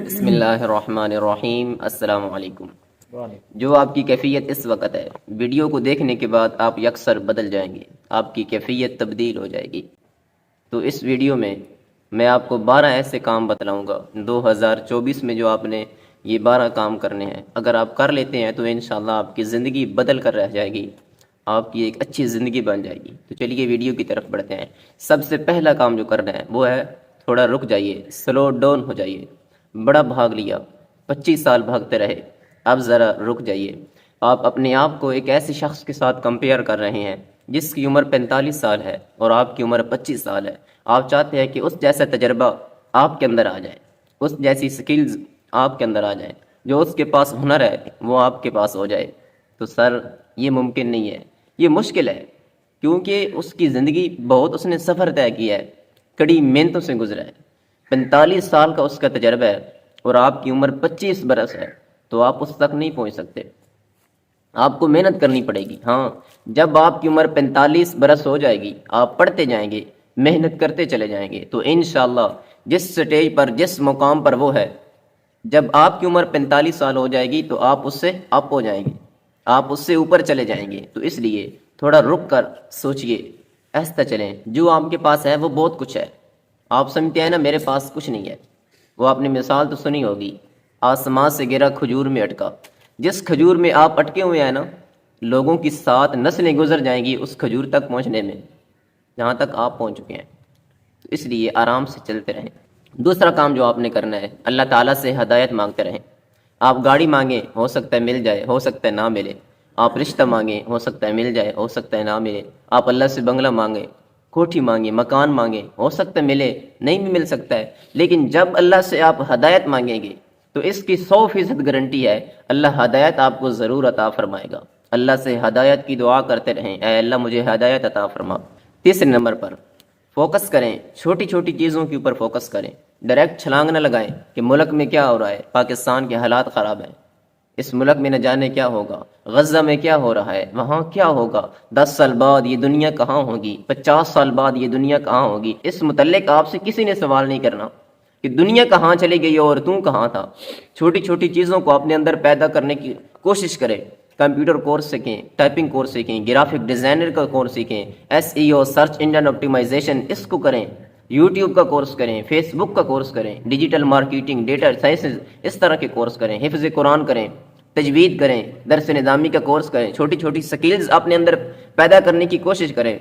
بسم اللہ الرحمن الرحیم۔ السلام علیکم۔ جو آپ کی کیفیت اس وقت ہے، ویڈیو کو دیکھنے کے بعد آپ یکسر بدل جائیں گے، آپ کی کیفیت تبدیل ہو جائے گی۔ تو اس ویڈیو میں آپ کو 12 ایسے کام بتلاؤں گا 2024 میں، جو آپ نے یہ 12 کام کرنے ہیں۔ اگر آپ کر لیتے ہیں تو انشاءاللہ آپ کی زندگی بدل کر رہ جائے گی، آپ کی ایک اچھی زندگی بن جائے گی۔ تو چلیے ویڈیو کی طرف بڑھتے ہیں۔ سب سے پہلا کام جو کرنا ہے وہ ہے تھوڑا رک جائیے، سلو ڈاؤن ہو جائیے۔ بڑا بھاگ لیا، 25 سال بھاگتے رہے، اب ذرا رک جائیے۔ آپ اپنے آپ کو ایک ایسے شخص کے ساتھ کمپیئر کر رہے ہیں جس کی عمر 45 سال ہے اور آپ کی عمر 25 سال ہے۔ آپ چاہتے ہیں کہ اس جیسا تجربہ آپ کے اندر آ جائے، اس جیسی سکلز آپ کے اندر آ جائیں، جو اس کے پاس ہنر ہے وہ آپ کے پاس ہو جائے۔ تو سر یہ ممکن نہیں ہے، یہ مشکل ہے، کیونکہ اس کی زندگی بہت اس نے سفر طے کیا ہے، کڑی محنتوں سے گزرا ہے۔ 45 سال کا اس کا تجربہ ہے اور آپ کی عمر 25 برس ہے، تو آپ اس تک نہیں پہنچ سکتے۔ آپ کو محنت کرنی پڑے گی۔ ہاں، جب آپ کی عمر 45 برس ہو جائے گی، آپ پڑھتے جائیں گے، محنت کرتے چلے جائیں گے، تو انشاءاللہ جس سٹیج پر، جس مقام پر وہ ہے، جب آپ کی عمر 45 سال ہو جائے گی تو آپ اس سے اپ ہو جائیں گے، آپ اس سے اوپر چلے جائیں گے۔ تو اس لیے تھوڑا رک کر سوچئے، ایسا چلیں۔ جو آپ کے پاس ہے وہ بہت کچھ ہے۔ آپ سمجھتے ہیں نا میرے پاس کچھ نہیں ہے، وہ آپ نے مثال تو سنی ہوگی، آسمان سے گرا کھجور میں اٹکا۔ جس کھجور میں آپ اٹکے ہوئے ہیں نا، لوگوں کی 7 نسلیں گزر جائیں گی اس کھجور تک پہنچنے میں، جہاں تک آپ پہنچ چکے ہیں۔ تو اس لیے آرام سے چلتے رہیں۔ دوسرا کام جو آپ نے کرنا ہے، اللہ تعالیٰ سے ہدایت مانگتے رہیں۔ آپ گاڑی مانگیں، ہو سکتا ہے مل جائے، ہو سکتا ہے نہ ملے۔ آپ رشتہ مانگیں، ہو سکتا ہے مل جائے، ہو سکتا ہے نہ ملے۔ آپ اللہ سے بنگلہ مانگیں، کوٹھی مانگیں، مکان مانگیں، ہو سکتا ہے ملے، نہیں بھی مل سکتا ہے۔ لیکن جب اللہ سے آپ ہدایت مانگیں گے تو اس کی 100% گارنٹی ہے، اللہ ہدایت آپ کو ضرور عطا فرمائے گا۔ اللہ سے ہدایت کی دعا کرتے رہیں، اے اللہ مجھے ہدایت عطا فرما۔ تیسرے نمبر پر فوکس کریں، چھوٹی چھوٹی چیزوں کے اوپر فوکس کریں۔ ڈائریکٹ چھلانگ نہ لگائیں کہ ملک میں کیا ہو رہا ہے، پاکستان کے حالات خراب ہیں، اس ملک میں نہ جانے کیا ہوگا، غزہ میں کیا ہو رہا ہے، وہاں کیا ہوگا، 10 سال بعد یہ دنیا کہاں ہوگی، 50 سال بعد یہ دنیا کہاں ہوگی۔ اس متعلق آپ سے کسی نے سوال نہیں کرنا کہ دنیا کہاں چلی گئی اور تو کہاں تھا۔ چھوٹی چھوٹی چیزوں کو اپنے اندر پیدا کرنے کی کوشش کریں۔ کمپیوٹر کورس سیکھیں، ٹائپنگ کورس سیکھیں، گرافک ڈیزائنر کا کورس سیکھیں، SEO سرچ انجن آپٹیمائزیشن اس کو کریں، یوٹیوب کا کورس کریں، فیس بک کا کورس کریں، ڈیجیٹل مارکیٹنگ، ڈیٹا سائنسز اس طرح کے کورس کریں، حفظ قرآن کریں، تجوید کریں، درس نظامی کا کورس کریں۔ چھوٹی چھوٹی سکلز اپنے اندر پیدا کرنے کی کوشش کریں۔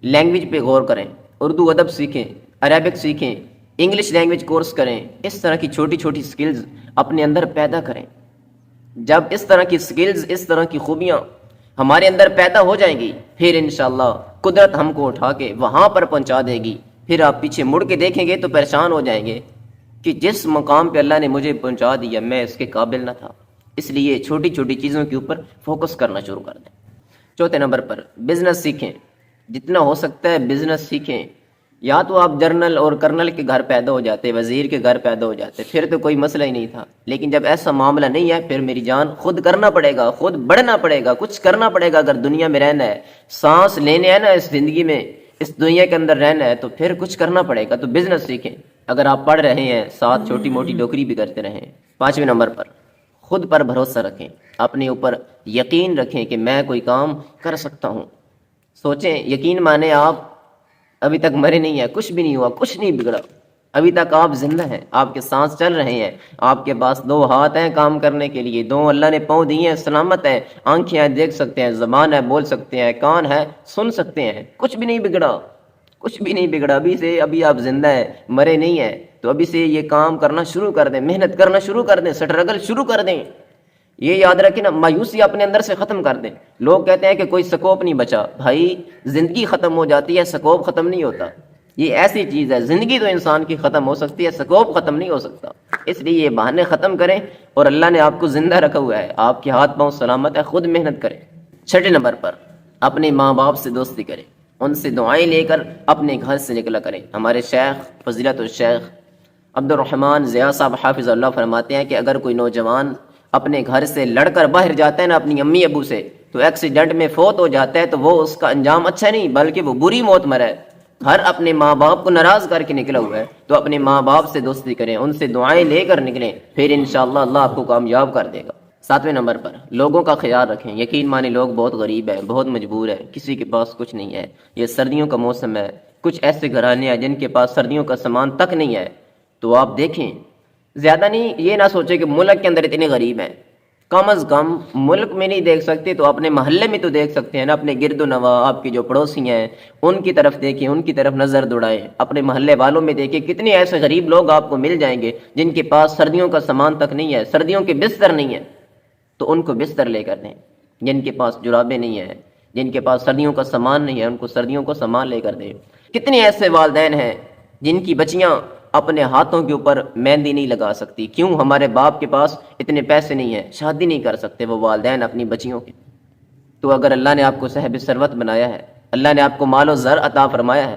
لینگویج پہ غور کریں، اردو ادب سیکھیں، عربک سیکھیں، انگلش لینگویج کورس کریں۔ اس طرح کی چھوٹی چھوٹی سکلز اپنے اندر پیدا کریں۔ جب اس طرح کی سکلز، اس طرح کی خوبیاں ہمارے اندر پیدا ہو جائیں گی، پھر انشاءاللہ قدرت ہم کو اٹھا کے وہاں پر پہنچا دے گی۔ پھر آپ پیچھے مڑ کے دیکھیں گے تو پریشان ہو جائیں گے کہ جس مقام پہ اللہ نے مجھے پہنچا دیا میں اس کے قابل نہ تھا۔ اس لیے چھوٹی چھوٹی چیزوں کے اوپر فوکس کرنا شروع کر دیں۔ چوتھے نمبر پر بزنس سیکھیں، جتنا ہو سکتا ہے بزنس سیکھیں۔ یا تو آپ جنرل اور کرنل کے گھر پیدا ہو جاتے، وزیر کے گھر پیدا ہو جاتے، پھر تو کوئی مسئلہ ہی نہیں تھا۔ لیکن جب ایسا معاملہ نہیں ہے، پھر میری جان خود کرنا پڑے گا، خود بڑھنا پڑے گا، کچھ کرنا پڑے گا۔ اگر دنیا میں رہنا ہے، سانس لینے ہے نا اس زندگی میں، اس دنیا کے اندر رہنا ہے، تو پھر کچھ کرنا پڑے گا۔ تو بزنس سیکھیں۔ اگر آپ پڑھ رہے ہیں، ساتھ چھوٹی موٹی نوکری بھی کرتے رہیں۔ پانچویں نمبر پر خود پر بھروسہ رکھیں، اپنے اوپر یقین رکھیں کہ میں کوئی کام کر سکتا ہوں۔ سوچیں، یقین مانے آپ ابھی تک مرے نہیں ہیں، کچھ بھی نہیں ہوا، کچھ نہیں بگڑا، ابھی تک آپ زندہ ہیں، آپ کے سانس چل رہے ہیں، آپ کے پاس 2 ہاتھ ہیں کام کرنے کے لیے، 2 اللہ نے پاؤں دیے ہیں، سلامت ہیں، آنکھیں ہیں دیکھ سکتے ہیں، زبان ہے بول سکتے ہیں، کان ہے سن سکتے ہیں، کچھ بھی نہیں بگڑا، کچھ بھی نہیں بگڑا۔ ابھی آپ زندہ ہیں، مرے نہیں ہیں، تو ابھی سے یہ کام کرنا شروع کر دیں، محنت کرنا شروع کر دیں، سٹرگل شروع کر دیں۔ یہ یاد رکھیں نا، مایوسی اپنے اندر سے ختم کر دیں۔ لوگ کہتے ہیں کہ کوئی سکوپ نہیں بچا، بھائی زندگی ختم ہو جاتی ہے، سکوپ ختم نہیں ہوتا۔ یہ ایسی چیز ہے، زندگی تو انسان کی ختم ہو سکتی ہے، سکوپ ختم نہیں ہو سکتا۔ اس لیے یہ بہانے ختم کریں، اور اللہ نے آپ کو زندہ رکھا ہوا ہے، آپ کے ہاتھ پاؤں سلامت ہے، خود محنت کریں۔ چھٹے نمبر پر اپنے ماں باپ سے دوستی کریں، ان سے دعائیں لے کر اپنے گھر سے نکلا کریں۔ ہمارے شیخ فضیلت الشیخ عبد الرحمن ضیاء صاحب حافظ اللہ فرماتے ہیں کہ اگر کوئی نوجوان اپنے گھر سے لڑ کر باہر جاتا ہے نا اپنی امی ابو سے، تو ایکسیڈنٹ میں فوت ہو جاتا ہے، تو وہ اس کا انجام اچھا نہیں بلکہ وہ بری موت مرا ہے۔ ہر اپنے ماں باپ کو ناراض کر کے نکلا ہوا ہے تو اپنے ماں باپ سے دوستی کریں، ان سے دعائیں لے کر نکلیں، پھر انشاءاللہ اللہ آپ کو کامیاب کر دے گا۔ 7ویں نمبر پر لوگوں کا خیال رکھیں۔ یقین مانے لوگ بہت غریب ہیں، بہت مجبور ہیں، کسی کے پاس کچھ نہیں ہے، یہ سردیوں کا موسم ہے، کچھ ایسے گھرانے ہیں جن کے پاس سردیوں کا سامان تک نہیں ہے، تو آپ دیکھیں، زیادہ نہیں، یہ نہ سوچیں کہ ملک کے اندر اتنے غریب ہیں، کم از کم ملک میں نہیں دیکھ سکتے تو اپنے محلے میں تو دیکھ سکتے ہیں نا، اپنے گرد و نواح آپ کی جو پڑوسی ہیں ان کی طرف دیکھیں، ان کی طرف نظر دوڑائیں، اپنے محلے والوں میں دیکھیں کتنے ایسے غریب لوگ آپ کو مل جائیں گے جن کے پاس سردیوں کا سامان تک نہیں ہے، سردیوں کے بستر نہیں ہے، تو ان کو بستر لے کر دیں۔ جن کے پاس جرابیں نہیں ہیں، جن کے پاس سردیوں کا سامان نہیں ہے، ان کو سردیوں کا سامان لے کر دیں۔ کتنے ایسے والدین ہیں جن کی بچیاں اپنے ہاتھوں کے اوپر مہندی نہیں لگا سکتی، کیوں؟ ہمارے باپ کے پاس اتنے پیسے نہیں ہیں، شادی نہیں کر سکتے وہ والدین اپنی بچیوں کی۔ تو اگر اللہ نے آپ کو صاحب ثروت بنایا ہے، اللہ نے آپ کو مال و زر عطا فرمایا ہے،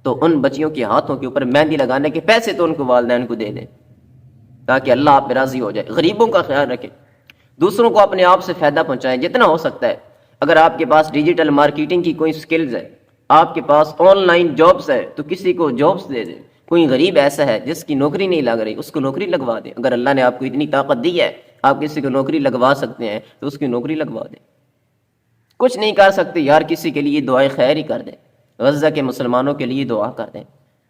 تو ان بچیوں کے ہاتھوں کے اوپر مہندی لگانے کے پیسے تو ان کو والدین کو دے دیں تاکہ اللہ آپ پہ راضی ہو جائے۔ غریبوں کا خیال رکھیں، دوسروں کو اپنے آپ سے فائدہ پہنچائیں جتنا ہو سکتا ہے۔ اگر آپ کے پاس ڈیجیٹل مارکیٹنگ کی کوئی سکلز ہے، آپ کے پاس آن لائن جابز ہے، تو کسی کو جابز دے دیں۔ کوئی غریب ایسا ہے جس کی نوکری نہیں لگ رہی، اس کو نوکری لگوا دیں۔ اگر اللہ نے آپ کو اتنی طاقت دی ہے آپ کسی کو نوکری لگوا سکتے ہیں تو اس کی نوکری لگوا دیں۔ کچھ نہیں کر سکتے یار، کسی کے لیے دعائیں خیر ہی کر دیں، غزہ کے مسلمانوں کے لیے دعا کر دیں،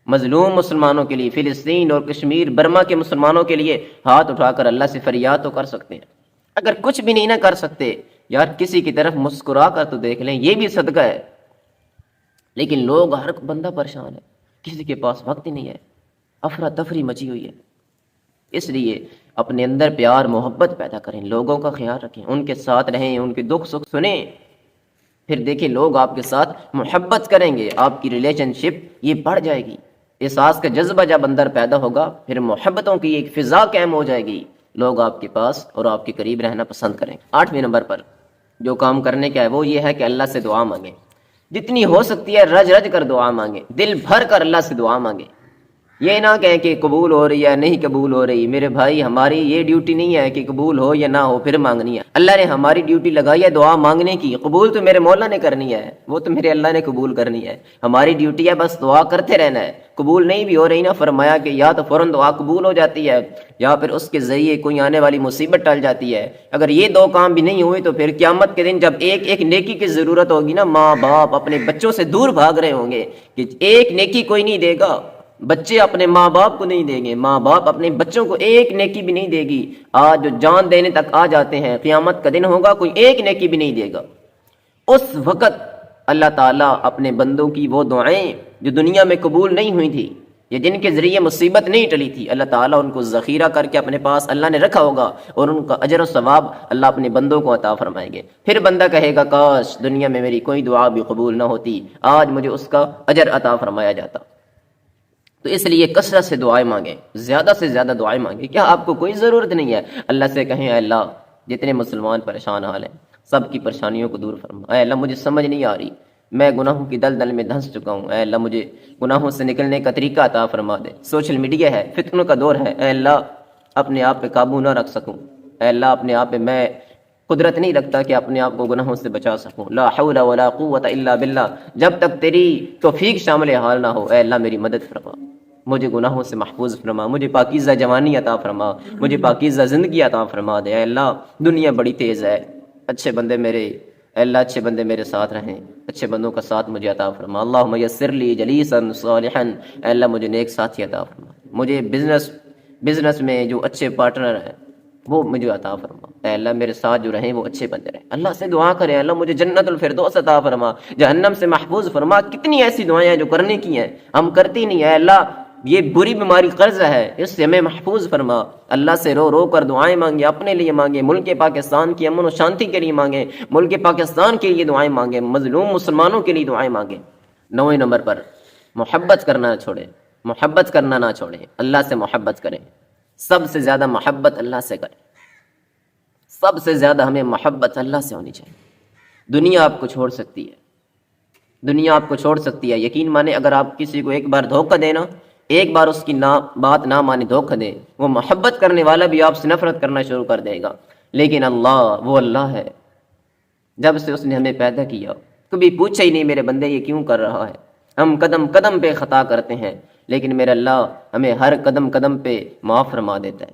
مظلوم مسلمانوں کے لیے، فلسطین اور کشمیر برما کے مسلمانوں کے لیے ہاتھ اٹھا کر اللہ سے فریاد تو کر سکتے ہیں۔ اگر کچھ بھی نہیں نہ کر سکتے یار، کسی کی طرف مسکرا کر تو دیکھ لیں، یہ بھی صدقہ ہے۔ لیکن لوگ، ہر بندہ پریشان ہے، کسی کے پاس وقت ہی نہیں ہے، افراتفری مچی ہوئی ہے۔ اس لیے اپنے اندر پیار محبت پیدا کریں، لوگوں کا خیال رکھیں، ان کے ساتھ رہیں، ان کے دکھ سکھ سنیں، پھر دیکھیں لوگ آپ کے ساتھ محبت کریں گے، آپ کی ریلیشن شپ یہ بڑھ جائے گی۔ احساس کا جذبہ جب اندر پیدا ہوگا پھر محبتوں کی ایک فضا قائم ہو جائے گی، لوگ آپ کے پاس اور آپ کے قریب رہنا پسند کریں۔ 8ویں نمبر پر جو کام کرنے کا ہے وہ یہ ہے کہ اللہ سے دعا مانگیں، جتنی ہو سکتی ہے رج رج کر دعا مانگیں، دل بھر کر اللہ سے دعا مانگیں۔ یہ نہ کہیں کہ قبول ہو رہی ہے نہیں قبول ہو رہی، میرے بھائی ہماری یہ ڈیوٹی نہیں ہے کہ قبول ہو یا نہ ہو پھر مانگنی ہے۔ اللہ نے ہماری ڈیوٹی لگائی ہے دعا مانگنے کی، قبول تو میرے مولا نے کرنی ہے، وہ تو میرے اللہ نے قبول کرنی ہے۔ ہماری ڈیوٹی ہے بس دعا کرتے رہنا ہے، قبول نہیں بھی ہو رہی نا، فرمایا کہ یا تو فوراً دعا قبول ہو جاتی ہے یا پھر اس کے ذریعے کوئی آنے والی مصیبت ٹل جاتی ہے۔ اگر یہ دو کام بھی نہیں ہوئے تو پھر قیامت کے دن جب ایک ایک نیکی کی ضرورت ہوگی نا، ماں باپ اپنے بچوں سے دور بھاگ رہے ہوں گے کہ ایک نیکی کوئی نہیں دے گا، بچے اپنے ماں باپ کو نہیں دیں گے، ماں باپ اپنے بچوں کو ایک نیکی بھی نہیں دے گی۔ آج جو جان دینے تک آ جاتے ہیں، قیامت کا دن ہوگا کوئی ایک نیکی بھی نہیں دے گا۔ اس وقت اللہ تعالیٰ اپنے بندوں کی وہ دعائیں جو دنیا میں قبول نہیں ہوئی تھی یا جن کے ذریعے مصیبت نہیں ٹلی تھی، اللہ تعالیٰ ان کو ذخیرہ کر کے اپنے پاس اللہ نے رکھا ہوگا اور ان کا اجر و ثواب اللہ اپنے بندوں کو عطا فرمائیں گے۔ پھر بندہ کہے گا کاش دنیا میں میری کوئی دعا بھی قبول نہ ہوتی، آج مجھے اس کا اجر عطا فرمایا جاتا۔ تو اس لیے کثرت سے دعائیں مانگیں، زیادہ سے زیادہ دعائیں مانگیں۔ کیا آپ کو کوئی ضرورت نہیں ہے؟ اللہ سے کہیں اے اللہ جتنے مسلمان پریشان حال ہیں سب کی پریشانیوں کو دور فرما۔ اے اللہ مجھے سمجھ نہیں آ رہی، میں گناہوں کی دلدل میں دھنس چکا ہوں، اے اللہ مجھے گناہوں سے نکلنے کا طریقہ عطا فرما دے۔ سوشل میڈیا ہے، فتنوں کا دور ہے، اے اللہ اپنے آپ پہ قابو نہ رکھ سکوں، اے اللہ اپنے آپ پہ میں قدرت نہیں رکھتا کہ اپنے آپ کو گناہوں سے بچا سکوں۔ لا حول ولا قوت الا باللہ، جب تک تیری توفیق شامل حال نہ ہو اے اللہ میری مدد فرما، مجھے گناہوں سے محفوظ فرما، مجھے پاکیزہ جوانی عطا فرما، مجھے پاکیزہ زندگی عطا فرما دے۔ اے اللہ دنیا بڑی تیز ہے، اچھے بندے میرے، اے اللہ اچھے بندے میرے ساتھ رہیں، اچھے بندوں کا ساتھ مجھے عطا فرما۔ اللہم یسر لی جلیسا صالحا، اے اللہ مجھے نیک ساتھی عطا فرما، مجھے بزنس میں جو اچھے پارٹنر ہیں وہ مجھے عطا فرما، اے اللہ میرے ساتھ جو رہیں وہ اچھے بندے رہیں۔ اللہ سے دعا کریں اللہ مجھے جنت الفردوس عطا فرما، جہنم سے محفوظ فرما۔ کتنی ایسی دعائیں ہیں جو کرنے کی ہیں ہم کرتی نہیں، اے اللہ یہ بری بیماری قرض ہے اس سے ہمیں محفوظ فرما۔ اللہ سے رو رو کر دعائیں مانگیں، اپنے لیے مانگیں، ملک پاکستان کی امن و شانتی کے لیے مانگیں، ملک پاکستان کے لیے دعائیں مانگیں، مظلوم مسلمانوں کے لیے دعائیں مانگیں۔ 9ویں نمبر پر محبت کرنا نہ چھوڑیں، محبت کرنا نہ چھوڑیں، اللہ سے محبت کریں، سب سے زیادہ محبت اللہ سے کریں، سب سے زیادہ ہمیں محبت اللہ سے ہونی چاہیے۔ دنیا آپ کو چھوڑ سکتی ہے، دنیا آپ کو چھوڑ سکتی ہے، یقین مانے اگر آپ کسی کو ایک بار دھوکہ دینا، ایک بار اس کی بات نہ مانے دھوکہ دے، وہ محبت کرنے والا بھی آپ سے نفرت کرنا شروع کر دے گا۔ لیکن اللہ وہ اللہ ہے، جب سے اس نے ہمیں پیدا کیا کبھی پوچھا ہی نہیں میرے بندے یہ کیوں کر رہا ہے، ہم قدم قدم پہ خطا کرتے ہیں، لیکن میرا اللہ ہمیں ہر قدم قدم پہ معاف فرما دیتا ہے۔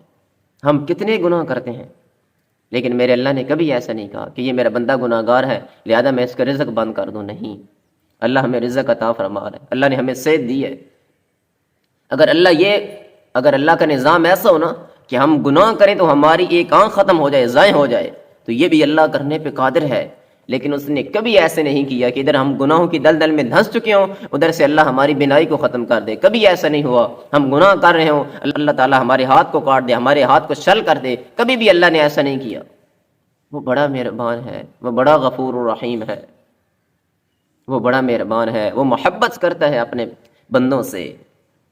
ہم کتنے گناہ کرتے ہیں، لیکن میرے اللہ نے کبھی ایسا نہیں کہا کہ یہ میرا بندہ گناہ گار ہے لہذا میں اس کا رزق بند کر دوں، نہیں، اللہ ہمیں رزق عطا فرما رہا ہے، اللہ نے ہمیں صحت دی ہے۔ اگر اللہ کا نظام ایسا ہو نا کہ ہم گناہ کریں تو ہماری ایک آنکھ ختم ہو جائے، ضائع ہو جائے، تو یہ بھی اللہ کرنے پہ قادر ہے، لیکن اس نے کبھی ایسے نہیں کیا کہ ادھر ہم گناہوں کی دلدل میں دھنس چکے ہوں ادھر سے اللہ ہماری بینائی کو ختم کر دے، کبھی ایسا نہیں ہوا۔ ہم گناہ کر رہے ہوں اللہ تعالیٰ ہمارے ہاتھ کو کاٹ دے، ہمارے ہاتھ کو شل کر دے، کبھی بھی اللہ نے ایسا نہیں کیا۔ وہ بڑا مہربان ہے، وہ بڑا غفور الرحیم ہے، وہ بڑا مہربان ہے، وہ محبت کرتا ہے اپنے بندوں سے۔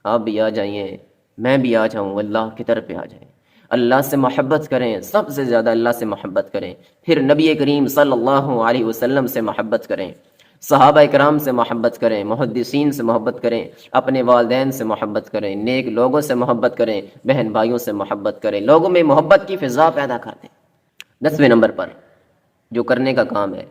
آپ بھی آ جائیں، میں بھی آ جاؤں، اللہ کی طرف پہ آ جائیں، اللہ سے محبت کریں، سب سے زیادہ اللہ سے محبت کریں، پھر نبی کریم صلی اللہ علیہ وسلم سے محبت کریں، صحابہ کرام سے محبت کریں، محدثین سے محبت کریں، اپنے والدین سے محبت کریں، نیک لوگوں سے محبت کریں، بہن بھائیوں سے محبت کریں، لوگوں میں محبت کی فضا پیدا کر دیں۔ 10ویں نمبر پر جو کرنے کا کام ہے،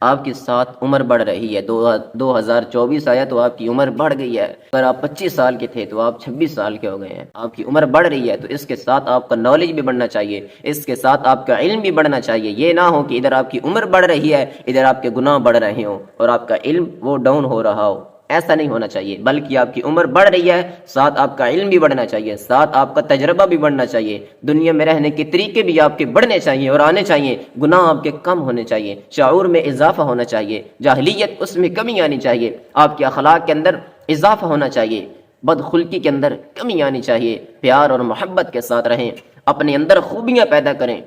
آپ کی ساتھ عمر بڑھ رہی ہے، 2024 آیا تو آپ کی عمر بڑھ گئی ہے، اگر آپ 25 سال کے تھے تو آپ 26 سال کے ہو گئے ہیں، آپ کی عمر بڑھ رہی ہے تو اس کے ساتھ آپ کا نالج بھی بڑھنا چاہیے، اس کے ساتھ آپ کا علم بھی بڑھنا چاہیے۔ یہ نہ ہو کہ ادھر آپ کی عمر بڑھ رہی ہے ادھر آپ کے گناہ بڑھ رہے ہوں اور آپ کا علم وہ ڈاؤن ہو رہا ہو، ایسا نہیں ہونا چاہیے، بلکہ آپ کی عمر بڑھ رہی ہے ساتھ آپ کا علم بھی بڑھنا چاہیے، ساتھ آپ کا تجربہ بھی بڑھنا چاہیے، دنیا میں رہنے کے طریقے بھی آپ کے بڑھنے چاہیے اور آنے چاہیے، گناہ آپ کے کم ہونے چاہیے، شعور میں اضافہ ہونا چاہیے، جاہلیت اس میں کمی آنی چاہیے، آپ کے اخلاق کے اندر اضافہ ہونا چاہیے، بدخلقی کے اندر کمی آنی چاہیے، پیار اور محبت کے ساتھ رہیں، اپنے اندر خوبیاں پیدا کریں،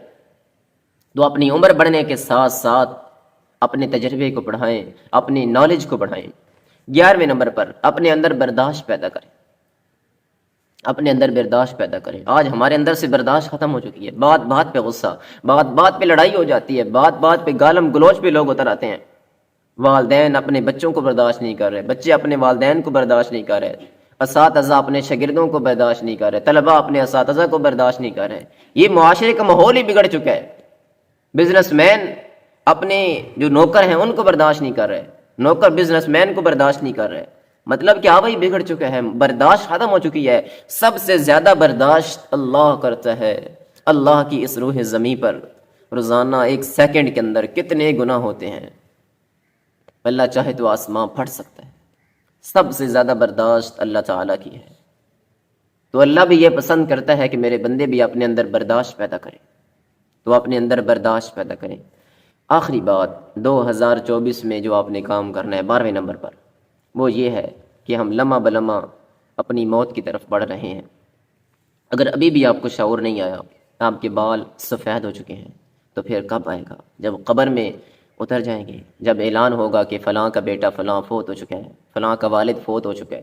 تو اپنی عمر بڑھنے کے ساتھ ساتھ اپنے تجربے کو بڑھائیں، اپنی نالج کو بڑھائیں۔ 11ویں نمبر پر اپنے اندر برداشت پیدا کریں، اپنے اندر برداشت پیدا کریں۔ آج ہمارے اندر سے برداشت ختم ہو چکی ہے، بات بات پہ غصہ، بات بات پہ لڑائی ہو جاتی ہے، بات بات پہ گالم گلوچ پہ لوگ اتر آتے ہیں، والدین اپنے بچوں کو برداشت نہیں کر رہے، بچے اپنے والدین کو برداشت نہیں کر رہے، اساتذہ اپنے شاگردوں کو برداشت نہیں کر رہے، طلبہ اپنے اساتذہ کو برداشت نہیں کر رہے، یہ معاشرے کا ماحول ہی بگڑ چکا ہے۔ بزنس مین اپنے جو نوکر ہیں ان کو برداشت نہیں کر رہے، نوکر بزنس مین کو برداشت نہیں کر رہے، مطلب کہ آوائی بگڑ چکا ہے، برداشت ختم ہو چکی ہے۔ سب سے زیادہ برداشت اللہ کرتا ہے، اللہ کی اس روح زمین پر روزانہ 1 سیکنڈ کے اندر کتنے گناہ ہوتے ہیں، اللہ چاہے تو آسمان پھٹ سکتا ہے۔ سب سے زیادہ برداشت اللہ تعالیٰ کی ہے، تو اللہ بھی یہ پسند کرتا ہے کہ میرے بندے بھی اپنے اندر برداشت پیدا کریں، تو اپنے اندر برداشت پیدا کریں۔ آخری بات 2024 میں جو آپ نے کام کرنا ہے 12ویں نمبر پر، وہ یہ ہے کہ ہم لمحہ بلمحہ اپنی موت کی طرف بڑھ رہے ہیں۔ اگر ابھی بھی آپ کو شعور نہیں آیا، آپ کے بال سفید ہو چکے ہیں، تو پھر کب آئے گا؟ جب قبر میں اتر جائیں گے، جب اعلان ہوگا کہ فلاں کا بیٹا فلاں فوت ہو چکا ہے، فلاں کا والد فوت ہو چکا ہے،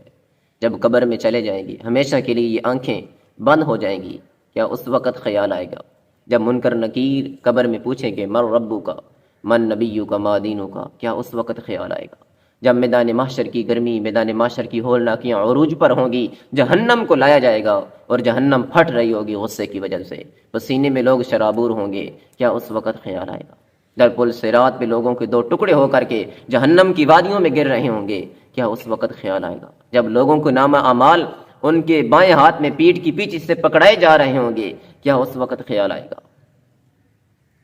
جب قبر میں چلے جائیں گے، ہمیشہ کے لیے یہ آنکھیں بند ہو جائیں گی، کیا اس وقت خیال آئے گا جب منکر نکیر قبر میں پوچھیں گے من ربو کا، من نبیو کا، ما دینو کا، کیا اس وقت خیال آئے گا؟ جب میدان محشر کی گرمی، میدان محشر کی ہولناکیاں عروج پر ہوں گی، جہنم کو لایا جائے گا اور جہنم پھٹ رہی ہوگی غصے کی وجہ سے، پسینے میں لوگ شرابور ہوں گے، کیا اس وقت خیال آئے گا؟ جب پل صراط پہ لوگوں کے 2 ٹکڑے ہو کر کے جہنم کی وادیوں میں گر رہے ہوں گے، کیا اس وقت خیال آئے گا؟ جب لوگوں کو نامہ اعمال ان کے بائیں ہاتھ میں پیٹھ کی پیچھے سے پکڑائے جا رہے ہوں گے، کیا اس وقت خیال آئے گا؟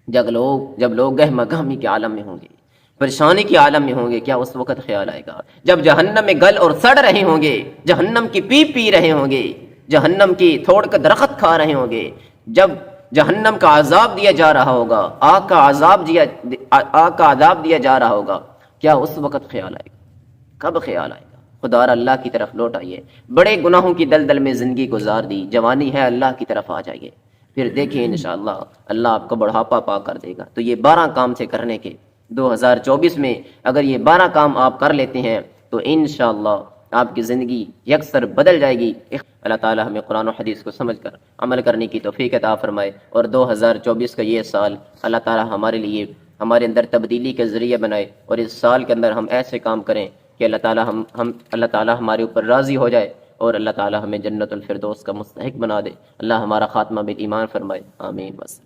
جب لوگ گہمہ گہمی کے عالم میں ہوں گے، پریشانی کے عالم میں ہوں گے، کیا اس وقت خیال آئے گا؟ جب جہنم میں گل اور سڑ رہے ہوں گے، جہنم کی پی رہے ہوں گے، جہنم کی تھوڑ کا درخت کھا رہے ہوں گے، جب جہنم کا عذاب دیا جا رہا ہوگا، آگ کا عذاب دیا جا رہا ہوگا، کیا اس وقت خیال آئے گا؟ کب خیال آئے گا؟ خدا را اللہ کی طرف لوٹ آئیے، بڑے گناہوں کی دلدل میں زندگی گزار دی، جوانی ہے اللہ کی طرف آ جائیے، پھر دیکھیں انشاءاللہ اللہ آپ کو بڑھاپا پا کر دے گا۔ تو یہ 12 کام تھے کرنے کے 2024 میں، اگر یہ 12 کام آپ کر لیتے ہیں تو انشاءاللہ آپ کی زندگی یکسر بدل جائے گی۔ اللہ تعالی ہمیں قرآن و حدیث کو سمجھ کر عمل کرنے کی توفیق عطا فرمائے، اور 2024 کا یہ سال اللہ تعالی ہمارے لیے ہمارے اندر تبدیلی کے ذریعہ بنائے، اور اس سال کے اندر ہم ایسے کام کریں کہ اللہ تعالی ہمارے اوپر راضی ہو جائے، اور اللہ تعالی ہمیں جنت الفردوس کا مستحق بنا دے۔ اللہ ہمارا خاتمہ بالایمان فرمائے، آمین بس۔